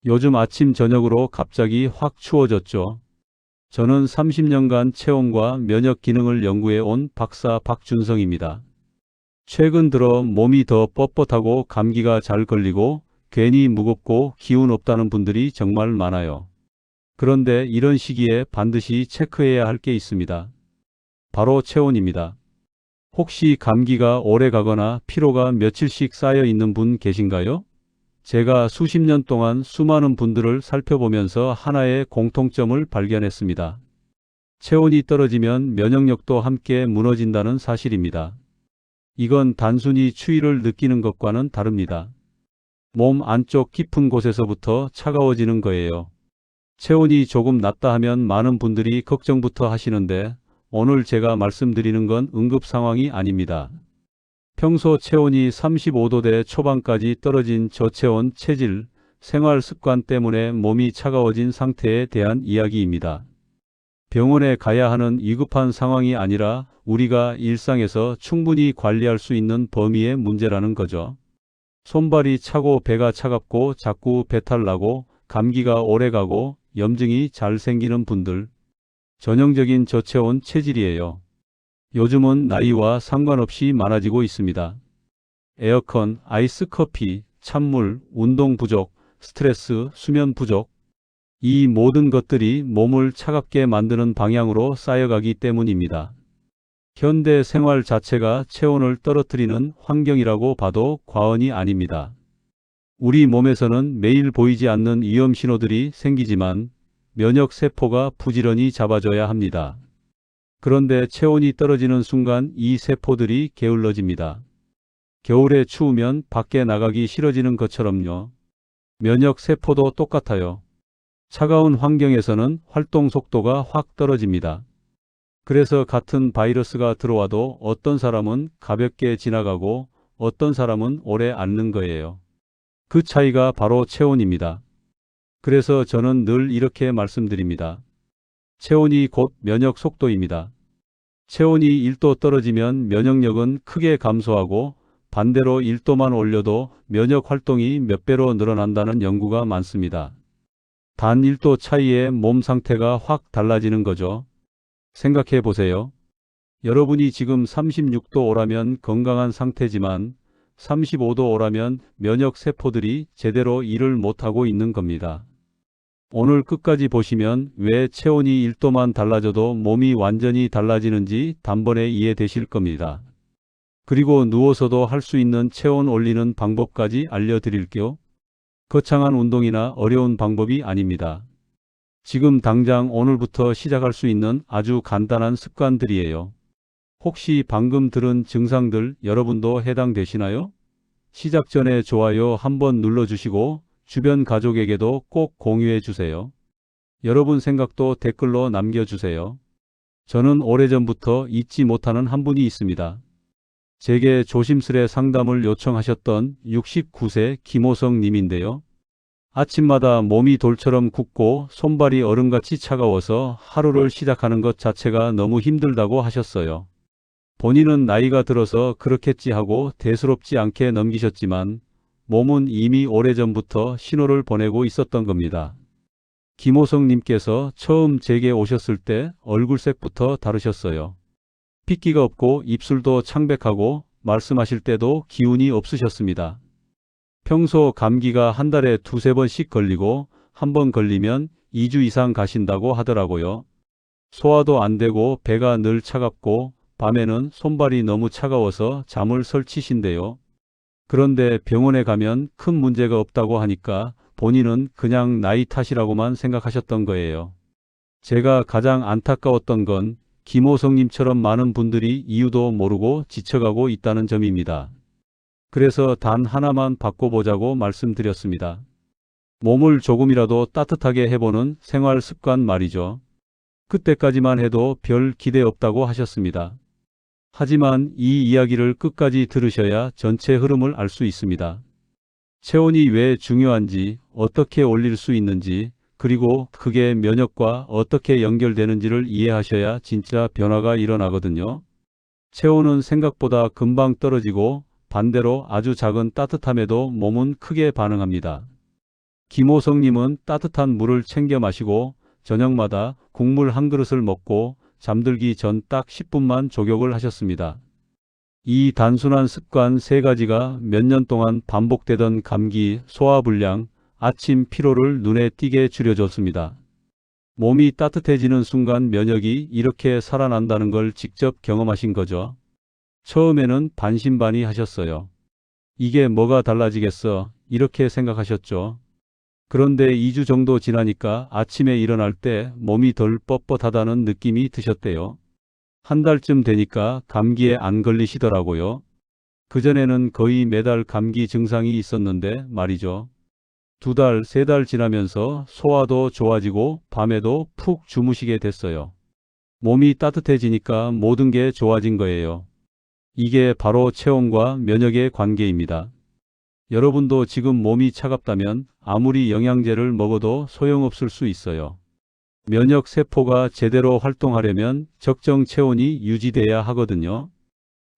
요즘 아침 저녁으로 갑자기 확 추워졌죠. 저는 30년간 체온과 면역 기능을 연구해 온 박사 박준성입니다. 최근 들어 몸이 더 뻣뻣하고 감기가 잘 걸리고 괜히 무겁고 기운 없다는 분들이 정말 많아요. 그런데 이런 시기에 반드시 체크해야 할 게 있습니다. 바로 체온입니다. 혹시 감기가 오래 가거나 피로가 며칠씩 쌓여 있는 분 계신가요? 제가 수십 년 동안 수많은 분들을 살펴보면서 하나의 공통점을 발견했습니다. 체온이 떨어지면 면역력도 함께 무너진다는 사실입니다. 이건 단순히 추위를 느끼는 것과는 다릅니다. 몸 안쪽 깊은 곳에서부터 차가워지는 거예요. 체온이 조금 낮다 하면 많은 분들이 걱정부터 하시는데 오늘 제가 말씀드리는 건 응급 상황이 아닙니다. 평소 체온이 35도대 초반까지 떨어진 저체온 체질, 생활 습관 때문에 몸이 차가워진 상태에 대한 이야기입니다. 병원에 가야 하는 위급한 상황이 아니라 우리가 일상에서 충분히 관리할 수 있는 범위의 문제라는 거죠. 손발이 차고 배가 차갑고 자꾸 배탈 나고 감기가 오래가고 염증이 잘 생기는 분들. 전형적인 저체온 체질이에요. 요즘은 나이와 상관없이 많아지고 있습니다. 에어컨, 아이스 커피, 찬물, 운동 부족, 스트레스, 수면 부족. 이 모든 것들이 몸을 차갑게 만드는 방향으로 쌓여가기 때문입니다. 현대 생활 자체가 체온을 떨어뜨리는 환경이라고 봐도 과언이 아닙니다. 우리 몸에서는 매일 보이지 않는 위험 신호들이 생기지만 면역 세포가 부지런히 잡아줘야 합니다. 그런데 체온이 떨어지는 순간 이 세포들이 게을러집니다. 겨울에 추우면 밖에 나가기 싫어지는 것처럼요. 면역 세포도 똑같아요. 차가운 환경에서는 활동 속도가 확 떨어집니다. 그래서 같은 바이러스가 들어와도 어떤 사람은 가볍게 지나가고 어떤 사람은 오래 앓는 거예요. 그 차이가 바로 체온입니다. 그래서 저는 늘 이렇게 말씀드립니다. 체온이 곧 면역 속도입니다. 체온이 1도 떨어지면 면역력은 크게 감소하고 반대로 1도만 올려도 면역 활동이 몇 배로 늘어난다는 연구가 많습니다. 단 1도 차이에 몸 상태가 확 달라지는 거죠. 생각해 보세요. 여러분이 지금 36도 오라면 건강한 상태지만 35도 오라면 면역 세포들이 제대로 일을 못하고 있는 겁니다. 오늘 끝까지 보시면 왜 체온이 1도만 달라져도 몸이 완전히 달라지는지 단번에 이해되실 겁니다. 그리고 누워서도 할 수 있는 체온 올리는 방법까지 알려드릴게요. 거창한 운동이나 어려운 방법이 아닙니다. 지금 당장 오늘부터 시작할 수 있는 아주 간단한 습관들이에요. 혹시 방금 들은 증상들 여러분도 해당되시나요? 시작 전에 좋아요 한번 눌러주시고 주변 가족에게도 꼭 공유해 주세요. 여러분 생각도 댓글로 남겨주세요. 저는 오래전부터 잊지 못하는 한 분이 있습니다. 제게 조심스레 상담을 요청하셨던 69세 김호성 님인데요. 아침마다 몸이 돌처럼 굳고 손발이 얼음같이 차가워서 하루를 시작하는 것 자체가 너무 힘들다고 하셨어요. 본인은 나이가 들어서 그렇겠지 하고 대수롭지 않게 넘기셨지만 몸은 이미 오래전부터 신호를 보내고 있었던 겁니다. 김호성 님께서 처음 제게 오셨을 때 얼굴색부터 다르셨어요. 핏기가 없고 입술도 창백하고 말씀하실 때도 기운이 없으셨습니다. 평소 감기가 한 달에 두세 번씩 걸리고 한 번 걸리면 2주 이상 가신다고 하더라고요. 소화도 안 되고 배가 늘 차갑고 밤에는 손발이 너무 차가워서 잠을 설치신대요. 그런데 병원에 가면 큰 문제가 없다고 하니까 본인은 그냥 나이 탓이라고만 생각하셨던 거예요. 제가 가장 안타까웠던 건 김호성님처럼 많은 분들이 이유도 모르고 지쳐가고 있다는 점입니다. 그래서 단 하나만 바꿔보자고 말씀드렸습니다. 몸을 조금이라도 따뜻하게 해보는 생활 습관 말이죠. 그때까지만 해도 별 기대 없다고 하셨습니다. 하지만 이 이야기를 끝까지 들으셔야 전체 흐름을 알 수 있습니다. 체온이 왜 중요한지, 어떻게 올릴 수 있는지, 그리고 그게 면역과 어떻게 연결되는지를 이해하셔야 진짜 변화가 일어나거든요. 체온은 생각보다 금방 떨어지고 반대로 아주 작은 따뜻함에도 몸은 크게 반응합니다. 김호성님은 따뜻한 물을 챙겨 마시고 저녁마다 국물 한 그릇을 먹고 잠들기 전 딱 10분만 족욕을 하셨습니다. 이 단순한 습관 세 가지가 몇 년 동안 반복되던 감기, 소화불량, 아침 피로를 눈에 띄게 줄여줬습니다. 몸이 따뜻해지는 순간 면역이 이렇게 살아난다는 걸 직접 경험하신 거죠. 처음에는 반신반의 하셨어요. 이게 뭐가 달라지겠어? 이렇게 생각하셨죠. 그런데 2주 정도 지나니까 아침에 일어날 때 몸이 덜 뻣뻣하다는 느낌이 드셨대요. 한 달쯤 되니까 감기에 안 걸리시더라고요. 그전에는 거의 매달 감기 증상이 있었는데 말이죠. 2달, 3달 지나면서 소화도 좋아지고 밤에도 푹 주무시게 됐어요. 몸이 따뜻해지니까 모든 게 좋아진 거예요. 이게 바로 체온과 면역의 관계입니다. 여러분도 지금 몸이 차갑다면 아무리 영양제를 먹어도 소용없을 수 있어요. 면역 세포가 제대로 활동하려면 적정 체온이 유지돼야 하거든요.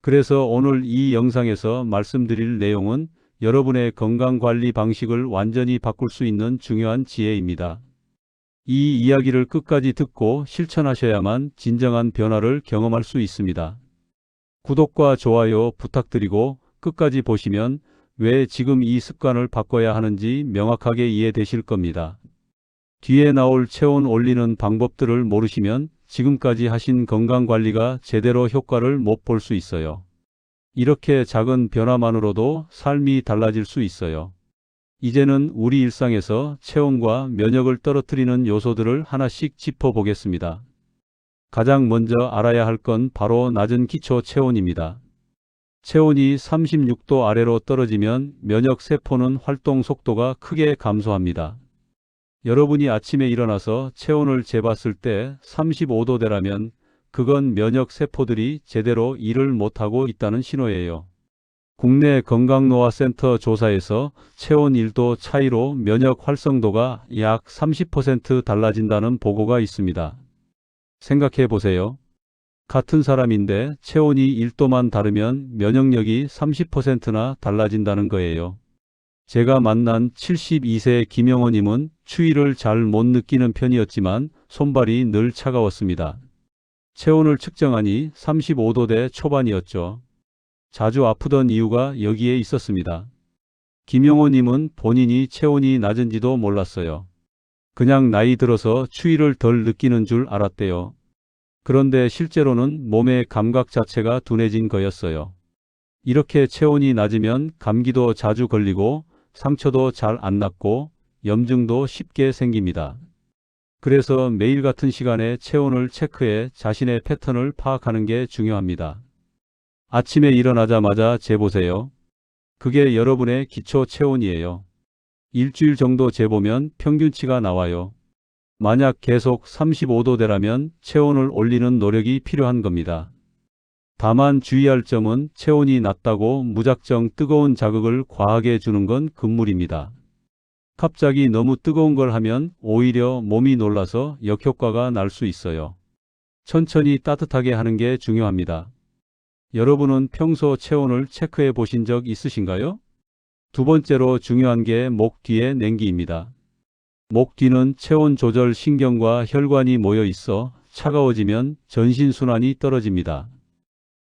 그래서 오늘 이 영상에서 말씀드릴 내용은 여러분의 건강관리 방식을 완전히 바꿀 수 있는 중요한 지혜입니다. 이 이야기를 끝까지 듣고 실천하셔야만 진정한 변화를 경험할 수 있습니다. 구독과 좋아요 부탁드리고 끝까지 보시면 왜 지금 이 습관을 바꿔야 하는지 명확하게 이해되실 겁니다. 뒤에 나올 체온 올리는 방법들을 모르시면 지금까지 하신 건강관리가 제대로 효과를 못 볼 수 있어요. 이렇게 작은 변화만으로도 삶이 달라질 수 있어요. 이제는 우리 일상에서 체온과 면역을 떨어뜨리는 요소들을 하나씩 짚어보겠습니다. 가장 먼저 알아야 할 건 바로 낮은 기초 체온입니다. 체온이 36도 아래로 떨어지면 면역 세포는 활동 속도가 크게 감소합니다. 여러분이 아침에 일어나서 체온을 재봤을 때 35도대라면 그건 면역 세포들이 제대로 일을 못하고 있다는 신호예요. 국내 건강노화센터 조사에서 체온 1도 차이로 면역 활성도가 약 30% 달라진다는 보고가 있습니다. 생각해 보세요. 같은 사람인데 체온이 1도만 다르면 면역력이 30%나 달라진다는 거예요. 제가 만난 72세 김영호님은 추위를 잘 못 느끼는 편이었지만 손발이 늘 차가웠습니다. 체온을 측정하니 35도대 초반이었죠. 자주 아프던 이유가 여기에 있었습니다. 김영호님은 본인이 체온이 낮은지도 몰랐어요. 그냥 나이 들어서 추위를 덜 느끼는 줄 알았대요. 그런데 실제로는 몸의 감각 자체가 둔해진 거였어요. 이렇게 체온이 낮으면 감기도 자주 걸리고 상처도 잘 안 낫고 염증도 쉽게 생깁니다. 그래서 매일 같은 시간에 체온을 체크해 자신의 패턴을 파악하는 게 중요합니다. 아침에 일어나자마자 재보세요. 그게 여러분의 기초 체온이에요. 일주일 정도 재보면 평균치가 나와요. 만약 계속 35도대라면 체온을 올리는 노력이 필요한 겁니다. 다만 주의할 점은 체온이 낮다고 무작정 뜨거운 자극을 과하게 주는 건 금물입니다. 갑자기 너무 뜨거운 걸 하면 오히려 몸이 놀라서 역효과가 날 수 있어요. 천천히 따뜻하게 하는 게 중요합니다. 여러분은 평소 체온을 체크해 보신 적 있으신가요? 두 번째로 중요한 게 목 뒤의 냉기입니다. 목 뒤는 체온 조절 신경과 혈관이 모여 있어 차가워지면 전신순환이 떨어집니다.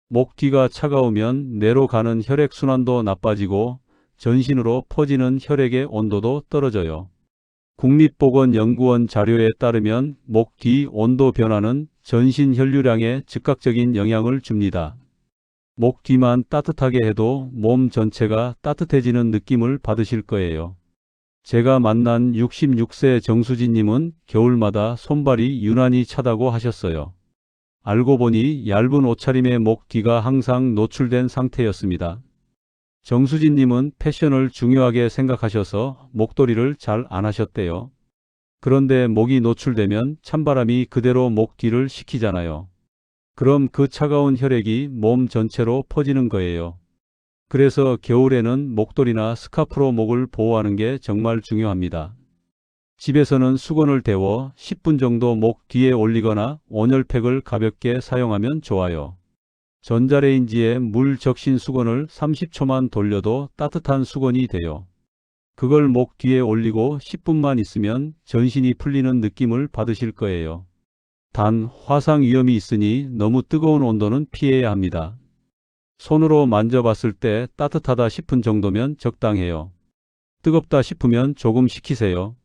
목 뒤가 차가우면 뇌로 가는 혈액순환도 나빠지고 전신으로 퍼지는 혈액의 온도도 떨어져요. 국립보건연구원 자료에 따르면 목 뒤 온도 변화는 전신 혈류량에 즉각적인 영향을 줍니다. 목 뒤만 따뜻하게 해도 몸 전체가 따뜻해지는 느낌을 받으실 거예요. 제가 만난 66세 정수진님은 겨울마다 손발이 유난히 차다고 하셨어요. 알고 보니 얇은 옷차림에 목 뒤가 항상 노출된 상태였습니다. 정수진님은 패션을 중요하게 생각하셔서 목도리를 잘 안 하셨대요. 그런데 목이 노출되면 찬바람이 그대로 목 뒤를 식히잖아요. 그럼 그 차가운 혈액이 몸 전체로 퍼지는 거예요. 그래서 겨울에는 목도리나 스카프로 목을 보호하는 게 정말 중요합니다. 집에서는 수건을 데워 10분 정도 목 뒤에 올리거나 온열팩을 가볍게 사용하면 좋아요. 전자레인지에 물 적신 수건을 30초만 돌려도 따뜻한 수건이 돼요. 그걸 목 뒤에 올리고 10분만 있으면 전신이 풀리는 느낌을 받으실 거예요. 단 화상 위험이 있으니 너무 뜨거운 온도는 피해야 합니다. 손으로 만져봤을 때 따뜻하다 싶은 정도면 적당해요. 뜨겁다 싶으면 조금 식히세요.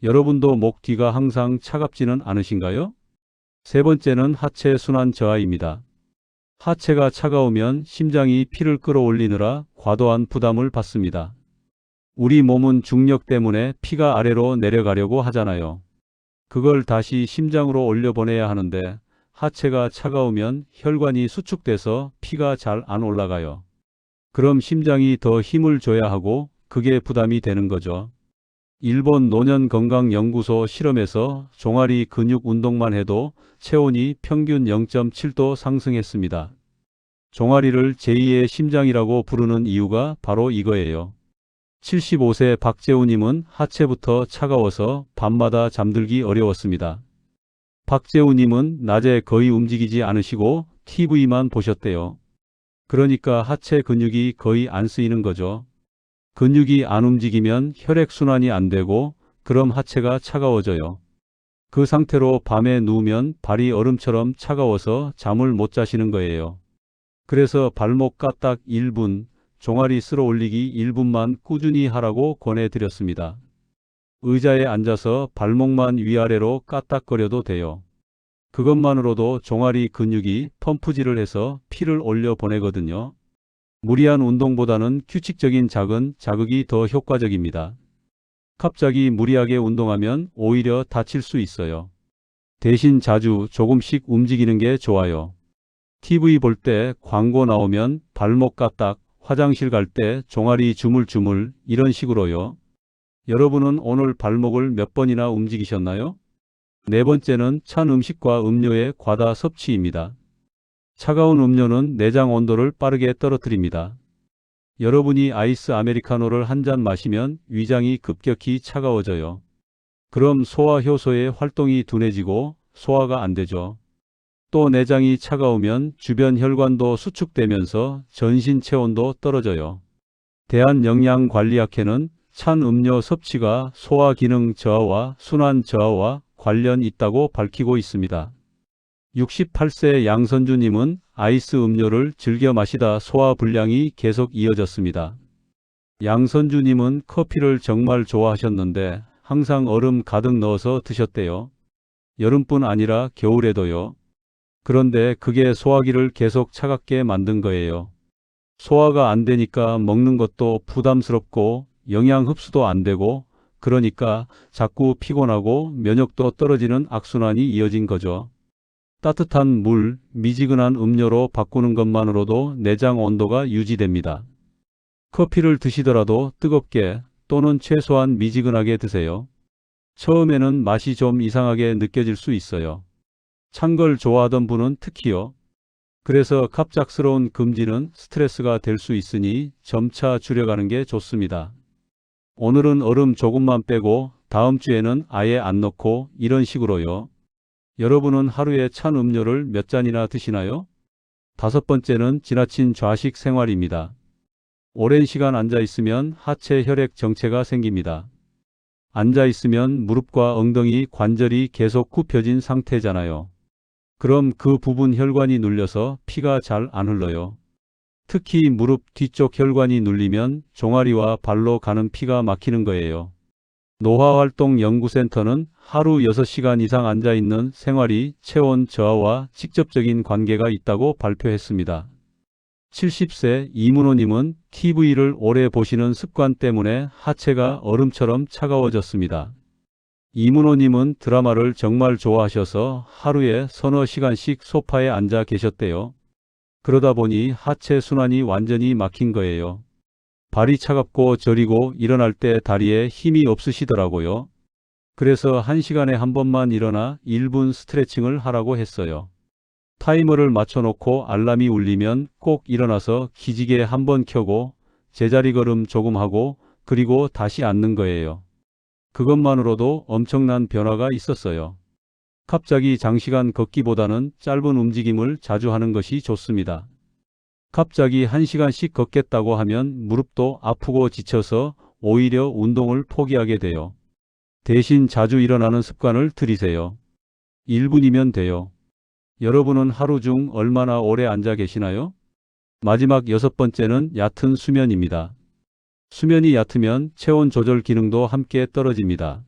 여러분도 목 뒤가 항상 차갑지는 않으신가요? 세 번째는 하체 순환 저하입니다. 하체가 차가우면 심장이 피를 끌어올리느라 과도한 부담을 받습니다. 우리 몸은 중력 때문에 피가 아래로 내려가려고 하잖아요. 그걸 다시 심장으로 올려보내야 하는데 하체가 차가우면 혈관이 수축돼서 피가 잘 안 올라가요. 그럼 심장이 더 힘을 줘야 하고 그게 부담이 되는 거죠. 일본 노년건강연구소 실험에서 종아리 근육 운동만 해도 체온이 평균 0.7도 상승했습니다. 종아리를 제2의 심장이라고 부르는 이유가 바로 이거예요. 75세 박재우님은 하체부터 차가워서 밤마다 잠들기 어려웠습니다. 박재우님은 낮에 거의 움직이지 않으시고 TV만 보셨대요. 그러니까 하체 근육이 거의 안 쓰이는 거죠. 근육이 안 움직이면 혈액순환이 안 되고 그럼 하체가 차가워져요. 그 상태로 밤에 누우면 발이 얼음처럼 차가워서 잠을 못 자시는 거예요. 그래서 발목 까딱 1분, 종아리 쓸어 올리기 1분만 꾸준히 하라고 권해드렸습니다. 의자에 앉아서 발목만 위아래로 까딱거려도 돼요. 그것만으로도 종아리 근육이 펌프질을 해서 피를 올려 보내거든요. 무리한 운동보다는 규칙적인 작은 자극이 더 효과적입니다. 갑자기 무리하게 운동하면 오히려 다칠 수 있어요. 대신 자주 조금씩 움직이는 게 좋아요. TV 볼 때 광고 나오면 발목 까딱, 화장실 갈 때 종아리 주물주물 이런 식으로요. 여러분은 오늘 발목을 몇 번이나 움직이셨나요? 네 번째는 찬 음식과 음료의 과다 섭취입니다. 차가운 음료는 내장 온도를 빠르게 떨어뜨립니다. 여러분이 아이스 아메리카노를 한 잔 마시면 위장이 급격히 차가워져요. 그럼 소화 효소의 활동이 둔해지고 소화가 안 되죠. 또 내장이 차가우면 주변 혈관도 수축되면서 전신 체온도 떨어져요. 대한영양관리학회는 찬 음료 섭취가 소화 기능 저하와 순환 저하와 관련 있다고 밝히고 있습니다. 68세 양선주님은 아이스 음료를 즐겨 마시다 소화 불량이 계속 이어졌습니다. 양선주님은 커피를 정말 좋아하셨는데 항상 얼음 가득 넣어서 드셨대요. 여름뿐 아니라 겨울에도요. 그런데 그게 소화기를 계속 차갑게 만든 거예요. 소화가 안 되니까 먹는 것도 부담스럽고 영양 흡수도 안 되고 그러니까 자꾸 피곤하고 면역도 떨어지는 악순환이 이어진 거죠. 따뜻한 물, 미지근한 음료로 바꾸는 것만으로도 내장 온도가 유지됩니다. 커피를 드시더라도 뜨겁게 또는 최소한 미지근하게 드세요. 처음에는 맛이 좀 이상하게 느껴질 수 있어요. 찬 걸 좋아하던 분은 특히요. 그래서 갑작스러운 금지는 스트레스가 될 수 있으니 점차 줄여가는 게 좋습니다. 오늘은 얼음 조금만 빼고 다음 주에는 아예 안 넣고 이런 식으로요. 여러분은 하루에 찬 음료를 몇 잔이나 드시나요? 다섯 번째는 지나친 좌식 생활입니다. 오랜 시간 앉아 있으면 하체 혈액 정체가 생깁니다. 앉아 있으면 무릎과 엉덩이 관절이 계속 굽혀진 상태잖아요. 그럼 그 부분 혈관이 눌려서 피가 잘 안 흘러요. 특히 무릎 뒤쪽 혈관이 눌리면 종아리와 발로 가는 피가 막히는 거예요. 노화활동연구센터는 하루 6시간 이상 앉아있는 생활이 체온 저하와 직접적인 관계가 있다고 발표했습니다. 70세 이문호님은 TV를 오래 보시는 습관 때문에 하체가 얼음처럼 차가워졌습니다. 이문호님은 드라마를 정말 좋아하셔서 하루에 서너 시간씩 소파에 앉아 계셨대요. 그러다 보니 하체 순환이 완전히 막힌 거예요. 발이 차갑고 저리고 일어날 때 다리에 힘이 없으시더라고요. 그래서 1시간에 한 번만 일어나 1분 스트레칭을 하라고 했어요. 타이머를 맞춰놓고 알람이 울리면 꼭 일어나서 기지개 한 번 켜고 제자리 걸음 조금 하고 그리고 다시 앉는 거예요. 그것만으로도 엄청난 변화가 있었어요. 갑자기 장시간 걷기보다는 짧은 움직임을 자주 하는 것이 좋습니다. 갑자기 1시간씩 걷겠다고 하면 무릎도 아프고 지쳐서 오히려 운동을 포기하게 돼요. 대신 자주 일어나는 습관을 들이세요. 1분이면 돼요. 여러분은 하루 중 얼마나 오래 앉아 계시나요? 마지막 6번째는 얕은 수면입니다. 수면이 얕으면 체온 조절 기능도 함께 떨어집니다.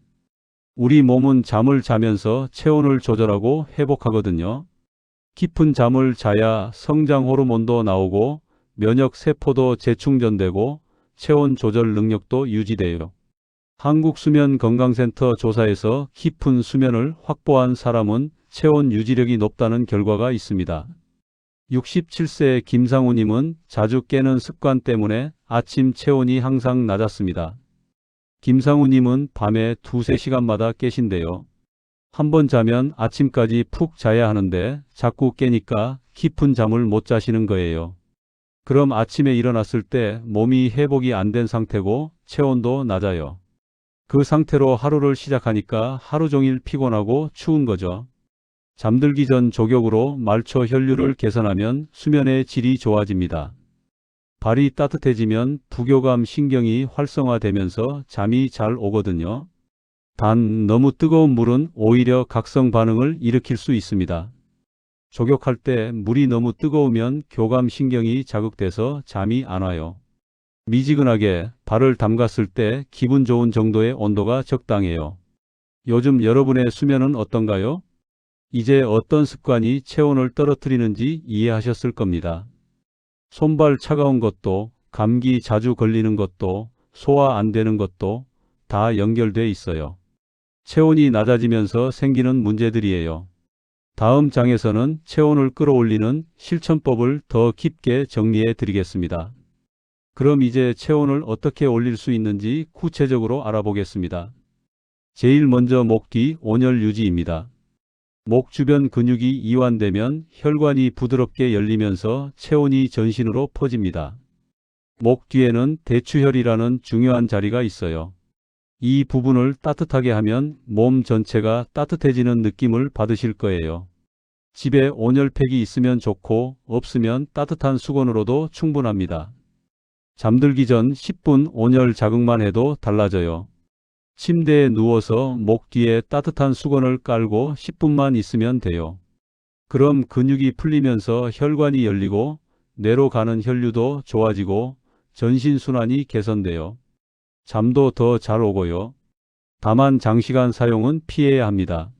우리 몸은 잠을 자면서 체온을 조절하고 회복하거든요. 깊은 잠을 자야 성장 호르몬도 나오고 면역 세포도 재충전되고 체온 조절 능력도 유지돼요. 한국수면건강센터 조사에서 깊은 수면을 확보한 사람은 체온 유지력이 높다는 결과가 있습니다. 67세 김상우님은 자주 깨는 습관 때문에 아침 체온이 항상 낮았습니다. 김상우님은 밤에 2~3시간마다 깨신대요. 한 번 자면 아침까지 푹 자야 하는데 자꾸 깨니까 깊은 잠을 못 자시는 거예요. 그럼 아침에 일어났을 때 몸이 회복이 안 된 상태고 체온도 낮아요. 그 상태로 하루를 시작하니까 하루 종일 피곤하고 추운 거죠. 잠들기 전 족욕으로 말초 혈류를 개선하면 수면의 질이 좋아집니다. 발이 따뜻해지면 부교감 신경이 활성화되면서 잠이 잘 오거든요. 단 너무 뜨거운 물은 오히려 각성 반응을 일으킬 수 있습니다. 족욕할 때 물이 너무 뜨거우면 교감 신경이 자극돼서 잠이 안 와요. 미지근하게 발을 담갔을 때 기분 좋은 정도의 온도가 적당해요. 요즘 여러분의 수면은 어떤가요? 이제 어떤 습관이 체온을 떨어뜨리는지 이해하셨을 겁니다. 손발 차가운 것도, 감기 자주 걸리는 것도, 소화 안 되는 것도 다 연결돼 있어요. 체온이 낮아지면서 생기는 문제들이에요. 다음 장에서는 체온을 끌어올리는 실천법을 더 깊게 정리해 드리겠습니다. 그럼 이제 체온을 어떻게 올릴 수 있는지 구체적으로 알아보겠습니다. 제일 먼저 목 뒤 온열 유지입니다. 목 주변 근육이 이완되면 혈관이 부드럽게 열리면서 체온이 전신으로 퍼집니다. 목 뒤에는 대추혈이라는 중요한 자리가 있어요. 이 부분을 따뜻하게 하면 몸 전체가 따뜻해지는 느낌을 받으실 거예요. 집에 온열팩이 있으면 좋고 없으면 따뜻한 수건으로도 충분합니다. 잠들기 전 10분 온열 자극만 해도 달라져요. 침대에 누워서 목 뒤에 따뜻한 수건을 깔고 10분만 있으면 돼요. 그럼 근육이 풀리면서 혈관이 열리고 뇌로 가는 혈류도 좋아지고 전신순환이 개선돼요. 잠도 더 잘 오고요. 다만 장시간 사용은 피해야 합니다.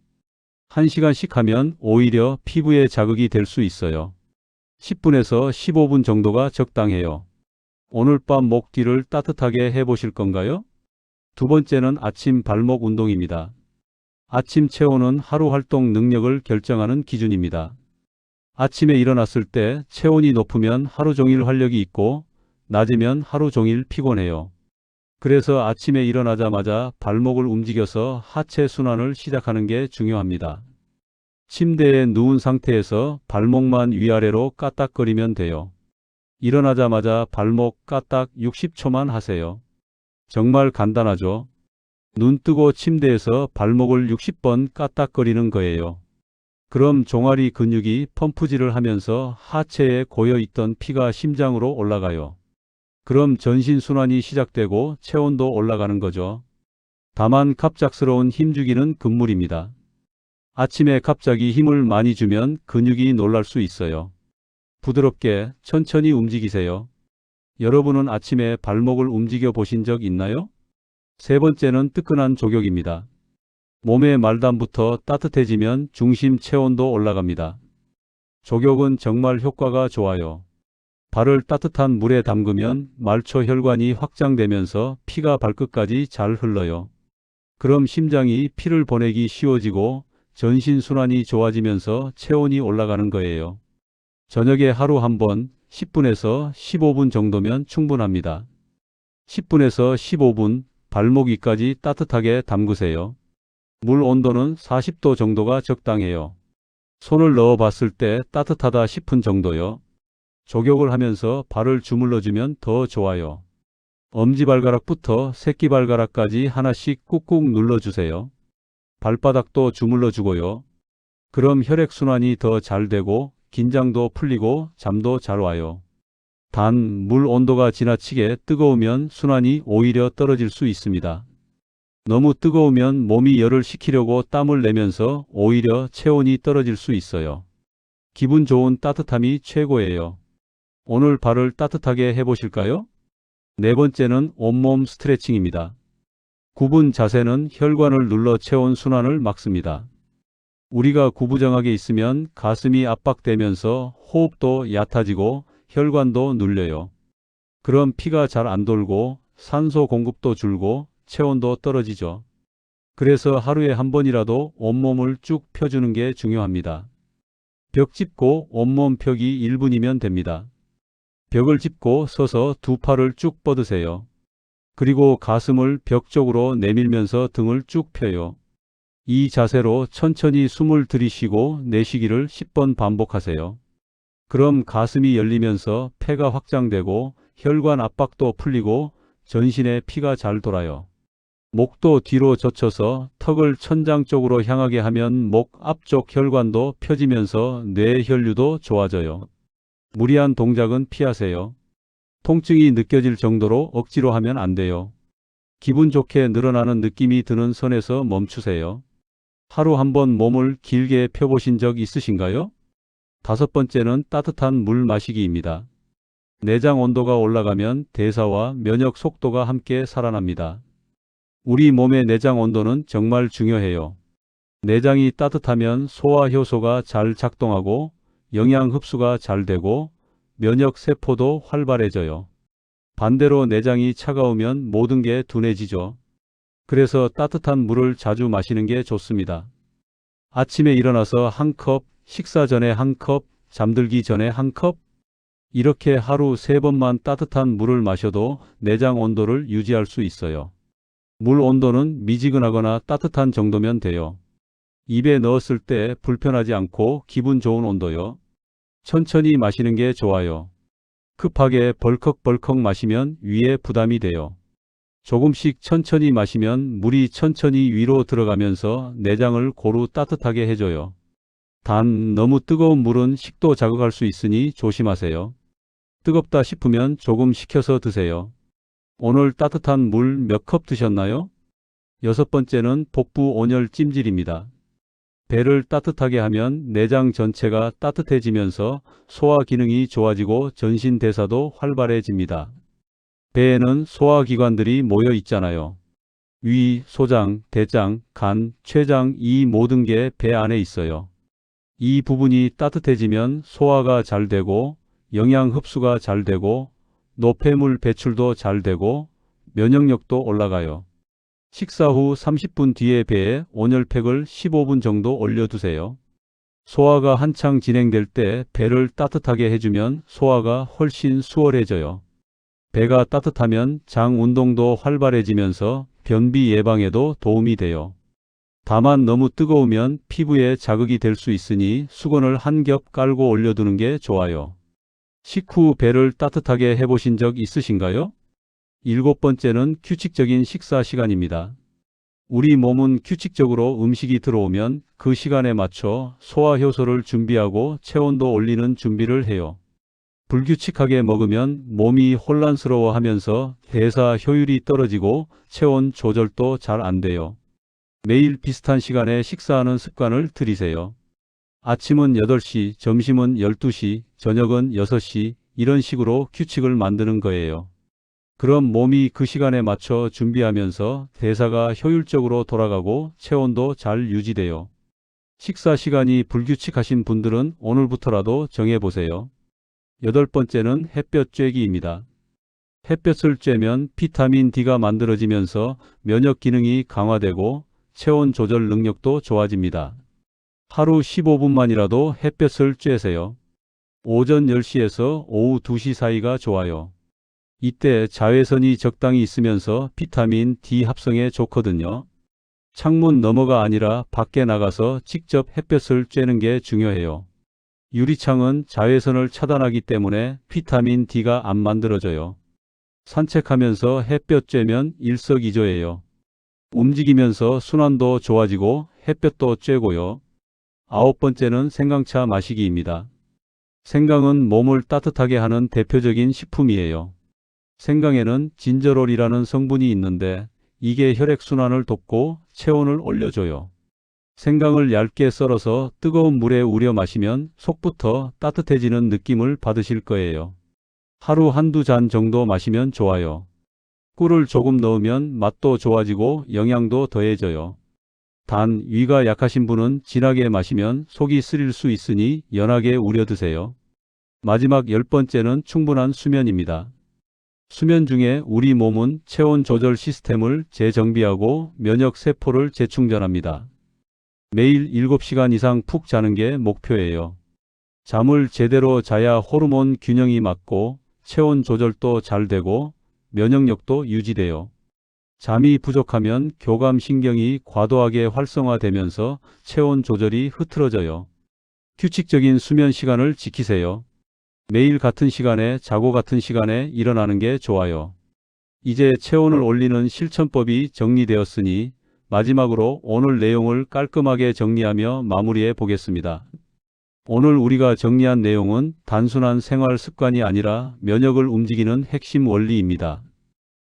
1시간씩 하면 오히려 피부에 자극이 될 수 있어요. 10분에서 15분 정도가 적당해요. 오늘 밤 목 뒤를 따뜻하게 해보실 건가요? 두 번째는 아침 발목 운동입니다. 아침 체온은 하루 활동 능력을 결정하는 기준입니다. 아침에 일어났을 때 체온이 높으면 하루 종일 활력이 있고 낮으면 하루 종일 피곤해요. 그래서 아침에 일어나자마자 발목을 움직여서 하체 순환을 시작하는 게 중요합니다. 침대에 누운 상태에서 발목만 위아래로 까딱거리면 돼요. 일어나자마자 발목 까딱 60초만 하세요. 정말 간단하죠? 눈 뜨고 침대에서 발목을 60번 까딱거리는 거예요. 그럼 종아리 근육이 펌프질을 하면서 하체에 고여있던 피가 심장으로 올라가요. 그럼 전신순환이 시작되고 체온도 올라가는 거죠. 다만 갑작스러운 힘주기는 금물입니다. 아침에 갑자기 힘을 많이 주면 근육이 놀랄 수 있어요. 부드럽게 천천히 움직이세요. 여러분은 아침에 발목을 움직여 보신 적 있나요? 세 번째는 뜨끈한 족욕입니다. 몸의 말단부터 따뜻해지면 중심 체온도 올라갑니다. 족욕은 정말 효과가 좋아요. 발을 따뜻한 물에 담그면 말초 혈관이 확장되면서 피가 발끝까지 잘 흘러요. 그럼 심장이 피를 보내기 쉬워지고 전신순환이 좋아지면서 체온이 올라가는 거예요. 저녁에 하루 한 번 10분에서 15분 정도면 충분합니다. 10분에서 15분 발목 위까지 따뜻하게 담그세요. 물 온도는 40도 정도가 적당해요. 손을 넣어 봤을 때 따뜻하다 싶은 정도요. 족욕을 하면서 발을 주물러주면 더 좋아요. 엄지발가락부터 새끼발가락까지 하나씩 꾹꾹 눌러주세요. 발바닥도 주물러주고요. 그럼 혈액순환이 더 잘 되고 긴장도 풀리고 잠도 잘 와요. 단, 물 온도가 지나치게 뜨거우면 순환이 오히려 떨어질 수 있습니다. 너무 뜨거우면 몸이 열을 식히려고 땀을 내면서 오히려 체온이 떨어질 수 있어요. 기분 좋은 따뜻함이 최고예요. 오늘 발을 따뜻하게 해보실까요? 네 번째는 온몸 스트레칭입니다. 굽은 자세는 혈관을 눌러 체온 순환을 막습니다. 우리가 구부정하게 있으면 가슴이 압박되면서 호흡도 얕아지고 혈관도 눌려요. 그럼 피가 잘 안 돌고 산소 공급도 줄고 체온도 떨어지죠. 그래서 하루에 한 번이라도 온몸을 쭉 펴주는 게 중요합니다. 벽 짚고 온몸 펴기 1분이면 됩니다. 벽을 짚고 서서 두 팔을 쭉 뻗으세요. 그리고 가슴을 벽 쪽으로 내밀면서 등을 쭉 펴요. 이 자세로 천천히 숨을 들이쉬고 내쉬기를 10번 반복하세요. 그럼 가슴이 열리면서 폐가 확장되고 혈관 압박도 풀리고 전신에 피가 잘 돌아요. 목도 뒤로 젖혀서 턱을 천장 쪽으로 향하게 하면 목 앞쪽 혈관도 펴지면서 뇌 혈류도 좋아져요. 무리한 동작은 피하세요. 통증이 느껴질 정도로 억지로 하면 안 돼요. 기분 좋게 늘어나는 느낌이 드는 선에서 멈추세요. 하루 한 번 몸을 길게 펴보신 적 있으신가요? 다섯 번째는 따뜻한 물 마시기입니다. 내장 온도가 올라가면 대사와 면역 속도가 함께 살아납니다. 우리 몸의 내장 온도는 정말 중요해요. 내장이 따뜻하면 소화 효소가 잘 작동하고 영양 흡수가 잘 되고 면역 세포도 활발해져요. 반대로 내장이 차가우면 모든 게 둔해지죠. 그래서 따뜻한 물을 자주 마시는 게 좋습니다. 아침에 일어나서 한 컵, 식사 전에 한 컵, 잠들기 전에 한 컵, 이렇게 하루 3번만 따뜻한 물을 마셔도 내장 온도를 유지할 수 있어요. 물 온도는 미지근하거나 따뜻한 정도면 돼요. 입에 넣었을 때 불편하지 않고 기분 좋은 온도요. 천천히 마시는 게 좋아요. 급하게 벌컥벌컥 마시면 위에 부담이 돼요. 조금씩 천천히 마시면 물이 천천히 위로 들어가면서 내장을 고루 따뜻하게 해줘요. 단, 너무 뜨거운 물은 식도 자극할 수 있으니 조심하세요. 뜨겁다 싶으면 조금 식혀서 드세요. 오늘 따뜻한 물 몇 컵 드셨나요? 여섯 번째는 복부 온열 찜질입니다. 배를 따뜻하게 하면 내장 전체가 따뜻해지면서 소화 기능이 좋아지고 전신 대사도 활발해집니다. 배에는 소화기관들이 모여 있잖아요. 위, 소장, 대장, 간, 췌장 이 모든 게 배 안에 있어요. 이 부분이 따뜻해지면 소화가 잘 되고 영양 흡수가 잘 되고 노폐물 배출도 잘 되고 면역력도 올라가요. 식사 후 30분 뒤에 배에 온열팩을 15분 정도 올려두세요. 소화가 한창 진행될 때 배를 따뜻하게 해주면 소화가 훨씬 수월해져요. 배가 따뜻하면 장 운동도 활발해지면서 변비 예방에도 도움이 돼요. 다만 너무 뜨거우면 피부에 자극이 될 수 있으니 수건을 한 겹 깔고 올려두는 게 좋아요. 식후 배를 따뜻하게 해보신 적 있으신가요? 일곱 번째는 규칙적인 식사 시간입니다. 우리 몸은 규칙적으로 음식이 들어오면 그 시간에 맞춰 소화효소를 준비하고 체온도 올리는 준비를 해요. 불규칙하게 먹으면 몸이 혼란스러워하면서 대사 효율이 떨어지고 체온 조절도 잘 안 돼요. 매일 비슷한 시간에 식사하는 습관을 들이세요. 아침은 8시, 점심은 12시, 저녁은 6시 이런 식으로 규칙을 만드는 거예요. 그럼 몸이 그 시간에 맞춰 준비하면서 대사가 효율적으로 돌아가고 체온도 잘 유지돼요. 식사 시간이 불규칙하신 분들은 오늘부터라도 정해보세요. 여덟 번째는 햇볕 쬐기입니다. 햇볕을 쬐면 비타민 D가 만들어지면서 면역 기능이 강화되고 체온 조절 능력도 좋아집니다. 하루 15분만이라도 햇볕을 쬐세요. 오전 10시에서 오후 2시 사이가 좋아요. 이때 자외선이 적당히 있으면서 비타민 D 합성에 좋거든요. 창문 너머가 아니라 밖에 나가서 직접 햇볕을 쬐는 게 중요해요. 유리창은 자외선을 차단하기 때문에 비타민 D가 안 만들어져요. 산책하면서 햇볕 쬐면 일석이조예요. 움직이면서 순환도 좋아지고 햇볕도 쬐고요. 아홉 번째는 생강차 마시기입니다. 생강은 몸을 따뜻하게 하는 대표적인 식품이에요. 생강에는 진저롤이라는 성분이 있는데 이게 혈액순환을 돕고 체온을 올려줘요. 생강을 얇게 썰어서 뜨거운 물에 우려 마시면 속부터 따뜻해지는 느낌을 받으실 거예요. 하루 한두 잔 정도 마시면 좋아요. 꿀을 조금 넣으면 맛도 좋아지고 영양도 더해져요. 단, 위가 약하신 분은 진하게 마시면 속이 쓰릴 수 있으니 연하게 우려 드세요. 마지막 10번째는 충분한 수면입니다. 수면 중에 우리 몸은 체온 조절 시스템을 재정비하고 면역 세포를 재충전합니다. 매일 7시간 이상 푹 자는 게 목표예요. 잠을 제대로 자야 호르몬 균형이 맞고 체온 조절도 잘 되고 면역력도 유지돼요. 잠이 부족하면 교감신경이 과도하게 활성화되면서 체온 조절이 흐트러져요. 규칙적인 수면 시간을 지키세요. 매일 같은 시간에 자고 같은 시간에 일어나는 게 좋아요. 이제 체온을 올리는 실천법이 정리되었으니 마지막으로 오늘 내용을 깔끔하게 정리하며 마무리해 보겠습니다. 오늘 우리가 정리한 내용은 단순한 생활 습관이 아니라 면역을 움직이는 핵심 원리입니다.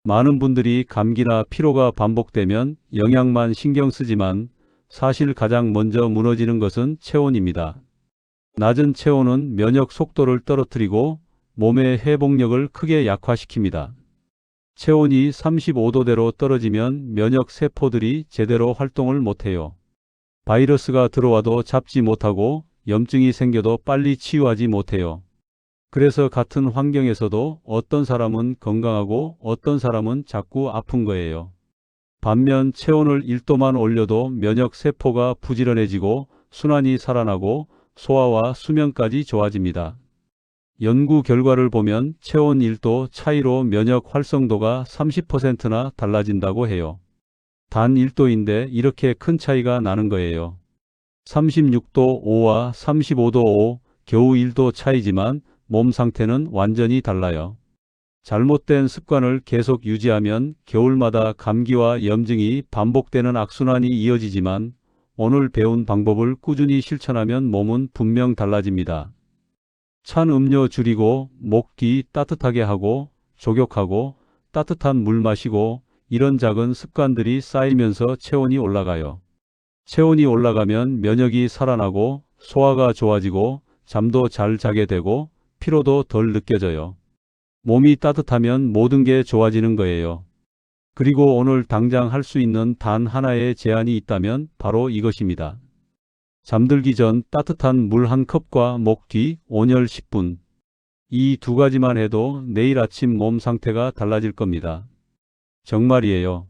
많은 분들이 감기나 피로가 반복되면 영양만 신경 쓰지만 사실 가장 먼저 무너지는 것은 체온입니다. 낮은 체온은 면역 속도를 떨어뜨리고 몸의 회복력을 크게 약화시킵니다. 체온이 35도대로 떨어지면 면역 세포들이 제대로 활동을 못해요. 바이러스가 들어와도 잡지 못하고 염증이 생겨도 빨리 치유하지 못해요. 그래서 같은 환경에서도 어떤 사람은 건강하고 어떤 사람은 자꾸 아픈 거예요. 반면 체온을 1도만 올려도 면역 세포가 부지런해지고 순환이 살아나고 소화와 수면까지 좋아집니다. 연구 결과를 보면 체온 1도 차이로 면역 활성도가 30%나 달라진다고 해요. 단 1도인데 이렇게 큰 차이가 나는 거예요. 36도 5와 35도 5, 겨우 1도 차이지만 몸 상태는 완전히 달라요. 잘못된 습관을 계속 유지하면 겨울마다 감기와 염증이 반복되는 악순환이 이어지지만 오늘 배운 방법을 꾸준히 실천하면 몸은 분명 달라집니다. 찬 음료 줄이고 목 뒤 따뜻하게 하고 족욕하고 따뜻한 물 마시고 이런 작은 습관들이 쌓이면서 체온이 올라가요. 체온이 올라가면 면역이 살아나고 소화가 좋아지고 잠도 잘 자게 되고 피로도 덜 느껴져요. 몸이 따뜻하면 모든 게 좋아지는 거예요. 그리고 오늘 당장 할 수 있는 단 하나의 제안이 있다면 바로 이것입니다. 잠들기 전 따뜻한 물 한 컵과 목 뒤 온열 10분. 이 두 가지만 해도 내일 아침 몸 상태가 달라질 겁니다. 정말이에요.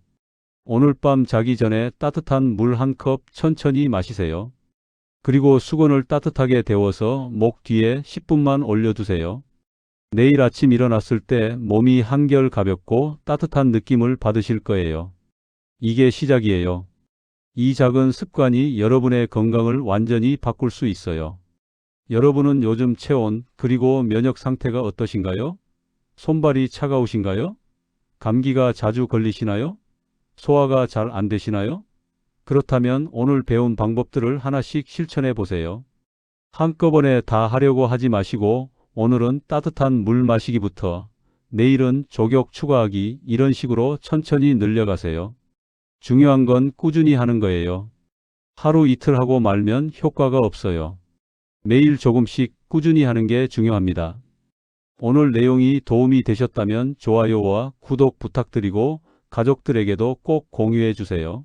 오늘 밤 자기 전에 따뜻한 물 한 컵 천천히 마시세요. 그리고 수건을 따뜻하게 데워서 목 뒤에 10분만 올려두세요. 내일 아침 일어났을 때 몸이 한결 가볍고 따뜻한 느낌을 받으실 거예요. 이게 시작이에요. 이 작은 습관이 여러분의 건강을 완전히 바꿀 수 있어요. 여러분은 요즘 체온 그리고 면역 상태가 어떠신가요? 손발이 차가우신가요? 감기가 자주 걸리시나요? 소화가 잘 안 되시나요? 그렇다면 오늘 배운 방법들을 하나씩 실천해 보세요. 한꺼번에 다 하려고 하지 마시고 오늘은 따뜻한 물 마시기부터 내일은 족욕 추가하기 이런 식으로 천천히 늘려가세요. 중요한 건 꾸준히 하는 거예요. 하루 이틀 하고 말면 효과가 없어요. 매일 조금씩 꾸준히 하는 게 중요합니다. 오늘 내용이 도움이 되셨다면 좋아요와 구독 부탁드리고 가족들에게도 꼭 공유해 주세요.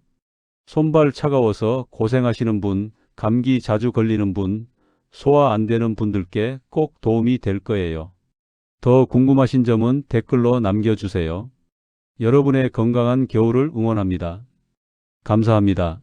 손발 차가워서 고생하시는 분, 감기 자주 걸리는 분, 소화 안 되는 분들께 꼭 도움이 될 거예요. 더 궁금하신 점은 댓글로 남겨주세요. 여러분의 건강한 겨울을 응원합니다. 감사합니다.